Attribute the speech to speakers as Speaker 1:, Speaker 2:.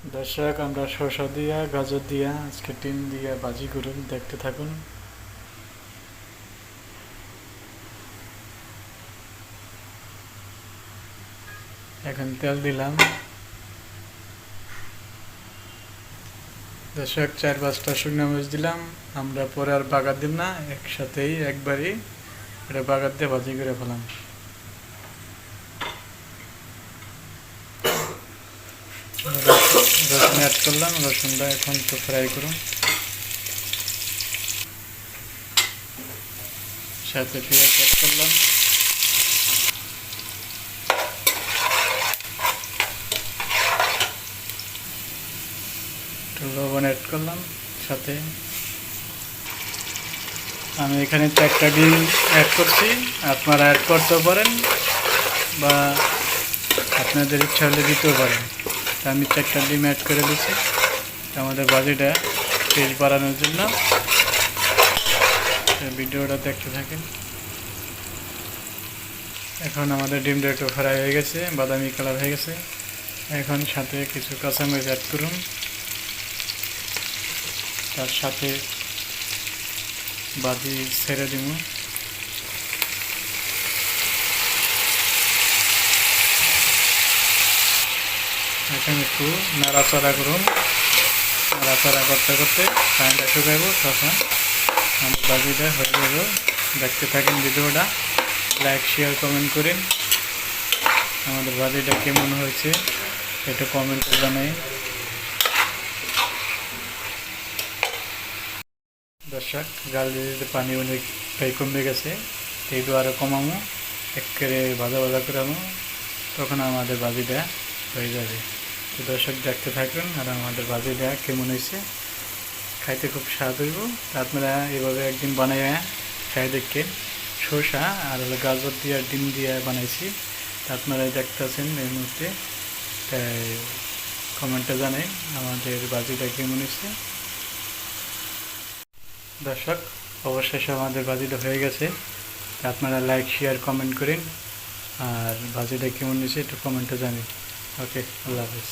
Speaker 1: দর্শক, আমরা শসা দিয়া গাজর দিয়া আজকে ডিম দিয়া ভাজি করুন, দেখতে থাকুন। এখন তেল দিলাম। দর্শক, 4-5টা শুকনো মরিচ দিলাম। আমরা পরে আর বাগার দিব না, একসাথেই একবারই এটা বাগার দিয়ে ভাজি করে ফেলাম। রসুন অ্যাড করলাম, রসুনটা এখন তো ফ্রাই করুন। সাথে পেঁয়াজ অ্যাড করলাম। একটু লবণ অ্যাড করলাম সাথে। আমি এখানে 4টা ডিম অ্যাড করছি, আপনারা অ্যাড করতেও পারেন বা আপনাদের ইচ্ছা হলে দিতেও পারেন। আমি 4টা ডিম অ্যাড করে দিচ্ছি আমাদের ভাজিটা টেস্ট বাড়ানোর জন্য। ভিডিওটা দেখতে থাকেন। এখন আমাদের ডিমটা একটু ফ্রাই হয়ে গেছে, বাদামি কালার হয়ে গেছে। এখন সাথে কিছু কাঁচামরিচ অ্যাড করুন, তার সাথে ভাজি ছেড়ে দিব। এখন একটু নাড়াচাড়া করুন। নাড়াচাড়া করতে করতে পানিটা শুকাইব, তখন আমার ভাজিটা হয়ে যাবে। দেখতে থাকেন ভিডিওটা, লাইক শেয়ার কমেন্ট করেন। আমাদের ভাজিটা কেমন হয়েছে এটা কমেন্টে জানাই। দর্শক, জাল দিয়ে দিতে পানি অনেকটাই কমে গেছে, এই তো আরও কমামো, একেবারে ভাজা ভাজা করামো, তখন আমাদের ভাজিটা হয়ে যাবে। তো দর্শক, দেখতে থাকুন আর আমাদের ভাজিটা কেমন হয়েছে। খাইতে খুব স্বাদ হইব। আপনারা এভাবে একদিন বানাইয়া খাই দেখেন। শসা আর গাজর দিয়ে ডিম দিয়ে বানাইছি, আপনারা দেখতেছেন এই মুহূর্তে। তাই কমেন্টে জানাই আমাদের ভাজিটা কেমন হয়েছে। দর্শক, অবশেষে আমাদের ভাজিটা হয়ে গেছে। আপনারা লাইক শেয়ার কমেন্ট করেন আর ভাজিটা কেমন হয়েছে একটু কমেন্টে জানান। ওকে, আল্লাহ হাফিজ।